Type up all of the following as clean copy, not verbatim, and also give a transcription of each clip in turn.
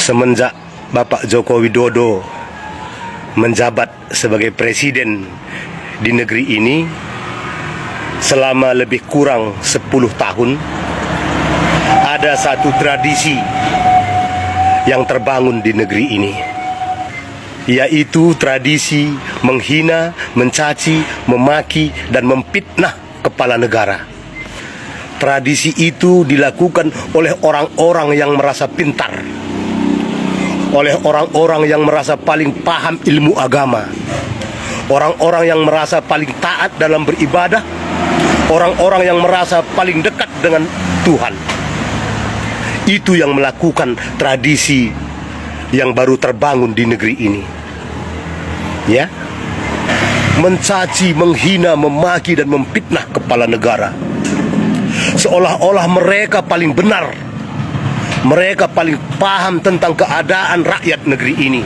Semenjak Bapak Joko Widodo menjabat sebagai presiden di negeri ini selama lebih kurang 10 tahun, ada satu tradisi yang terbangun di negeri ini, yaitu tradisi menghina, mencaci, memaki, dan memfitnah kepala negara. Tradisi itu dilakukan oleh orang-orang yang merasa pintar, oleh orang-orang yang merasa paling paham ilmu agama, orang-orang yang merasa paling taat dalam beribadah, orang-orang yang merasa paling dekat dengan Tuhan. Itu yang melakukan tradisi yang baru terbangun di negeri ini. Ya, mencaci, menghina, memaki, dan memfitnah kepala negara, seolah-olah mereka paling benar, mereka paling paham tentang keadaan rakyat negeri ini,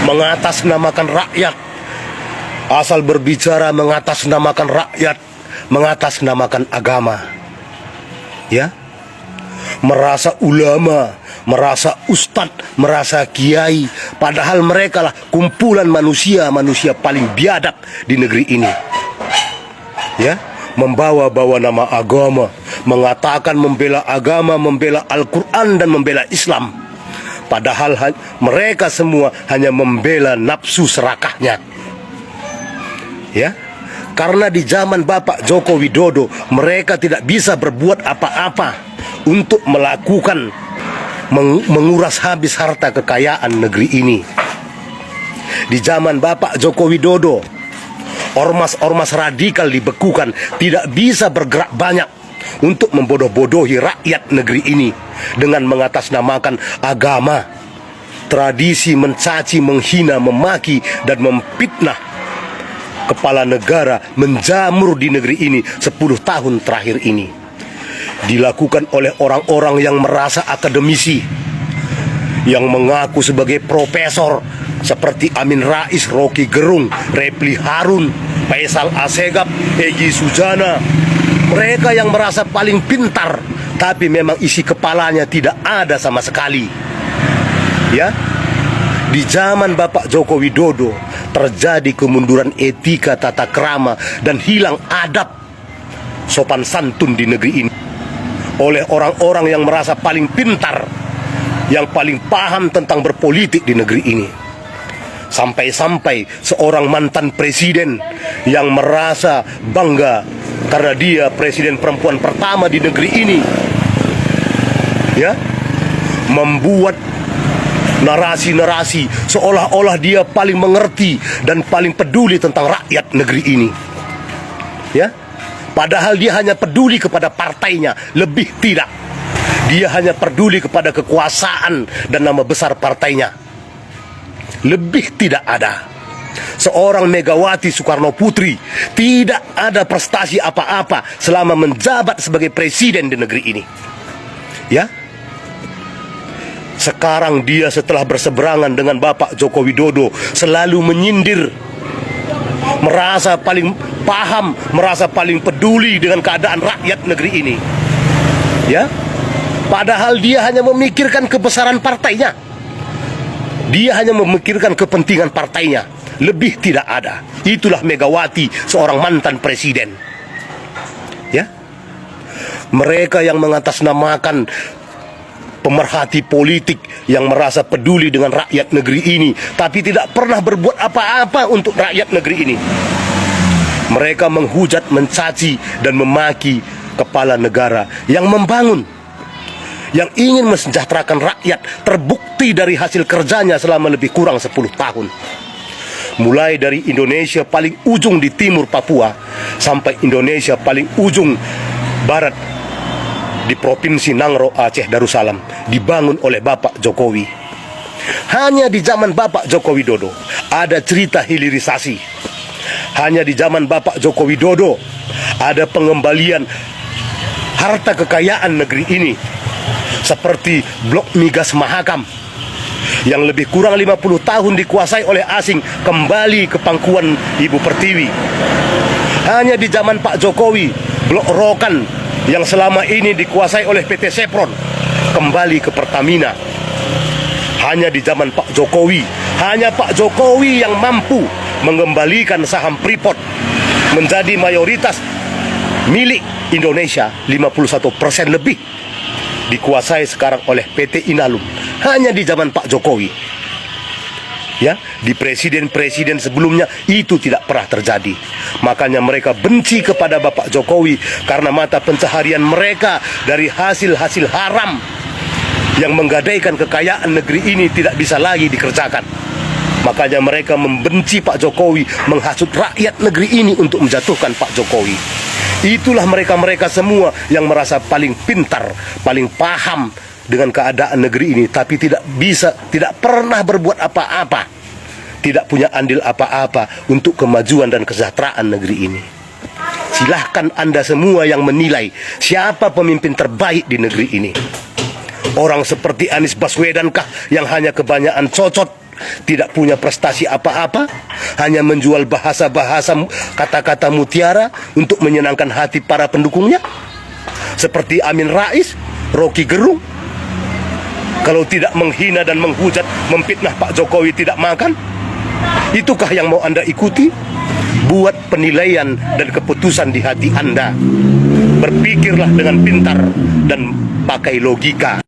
mengatasnamakan rakyat, asal berbicara mengatasnamakan rakyat, mengatasnamakan agama. Ya, merasa ulama, merasa ustadz, merasa kiai, padahal mereka lah kumpulan manusia paling biadab di negeri ini. Ya, membawa-bawa nama agama, mengatakan membela agama, membela Al-Quran, dan membela Islam, padahal mereka semua hanya membela nafsu serakahnya. Ya, karena di zaman Bapak Joko Widodo mereka tidak bisa berbuat apa-apa untuk melakukan menguras habis harta kekayaan negeri ini. Di zaman Bapak Joko Widodo, ormas-ormas radikal dibekukan, tidak bisa bergerak banyak untuk membodoh-bodohi rakyat negeri ini dengan mengatasnamakan agama. Tradisi mencaci, menghina, memaki, dan memfitnah kepala negara menjamur di negeri ini 10 tahun terakhir ini. Dilakukan oleh orang-orang yang merasa akademisi, yang mengaku sebagai profesor, seperti Amin Rais, Rocky Gerung, Repli Harun, Faisal Assegaf, Egy Sujana. Mereka yang merasa paling pintar, tapi memang isi kepalanya tidak ada sama sekali. Ya, di zaman Bapak Joko Widodo terjadi kemunduran etika, tata krama, dan hilang adab sopan santun di negeri ini oleh orang-orang yang merasa paling pintar, yang paling paham tentang berpolitik di negeri ini. Sampai-sampai seorang mantan presiden yang merasa bangga karena dia presiden perempuan pertama di negeri ini, ya, membuat narasi-narasi seolah-olah dia paling mengerti dan paling peduli tentang rakyat negeri ini. Ya, padahal dia hanya peduli kepada partainya, lebih tidak. Dia hanya peduli kepada kekuasaan dan nama besar partainya, lebih tidak ada. Seorang Megawati Soekarno Putri tidak ada prestasi apa-apa selama menjabat sebagai presiden di negeri ini. Ya, sekarang dia setelah berseberangan dengan Bapak Joko Widodo selalu menyindir, merasa paling paham, merasa paling peduli dengan keadaan rakyat negeri ini. Ya, padahal dia hanya memikirkan kebesaran partainya. Dia hanya memikirkan kepentingan partainya, lebih tidak ada. Itulah Megawati, seorang mantan presiden. Ya, mereka yang mengatasnamakan pemerhati politik yang merasa peduli dengan rakyat negeri ini, tapi tidak pernah berbuat apa-apa untuk rakyat negeri ini. Mereka menghujat, mencaci, dan memaki kepala negara yang membangun, yang ingin mensejahterakan rakyat, terbukti dari hasil kerjanya selama lebih kurang 10 tahun. Mulai dari Indonesia paling ujung di timur Papua sampai Indonesia paling ujung barat di Provinsi Nangro, Aceh Darussalam, dibangun oleh Bapak Jokowi. Hanya di zaman Bapak Joko Widodo ada cerita hilirisasi. Hanya di zaman Bapak Joko Widodo ada pengembalian harta kekayaan negeri ini, seperti Blok Migas Mahakam yang lebih kurang 50 tahun dikuasai oleh asing kembali ke pangkuan Ibu Pertiwi. Hanya di zaman Pak Jokowi, Blok Rokan yang selama ini dikuasai oleh PT Sepron kembali ke Pertamina. Hanya di zaman Pak Jokowi, hanya Pak Jokowi yang mampu mengembalikan saham Freeport menjadi mayoritas milik Indonesia, 51% lebih dikuasai sekarang oleh PT Inalum. Hanya di zaman Pak Jokowi. Ya, di presiden-presiden sebelumnya itu tidak pernah terjadi. Makanya mereka benci kepada Bapak Jokowi karena mata pencaharian mereka dari hasil-hasil haram yang menggadaikan kekayaan negeri ini tidak bisa lagi dikerjakan. Makanya mereka membenci Pak Jokowi, menghasut rakyat negeri ini untuk menjatuhkan Pak Jokowi. Itulah mereka-mereka semua yang merasa paling pintar, paling paham dengan keadaan negeri ini, tapi tidak pernah berbuat apa-apa, tidak punya andil apa-apa untuk kemajuan dan kesejahteraan negeri ini. Silahkan Anda semua yang menilai siapa pemimpin terbaik di negeri ini. Orang seperti Anies Baswedan kah yang hanya kebanyakan cocot, tidak punya prestasi apa-apa, hanya menjual bahasa-bahasa, kata-kata mutiara untuk menyenangkan hati para pendukungnya? Seperti Amin Rais, Rocky Gerung, kalau tidak menghina dan menghujat, memfitnah Pak Jokowi tidak makan? Itukah yang mau Anda ikuti? Buat penilaian dan keputusan di hati Anda. Berpikirlah dengan pintar dan pakai logika.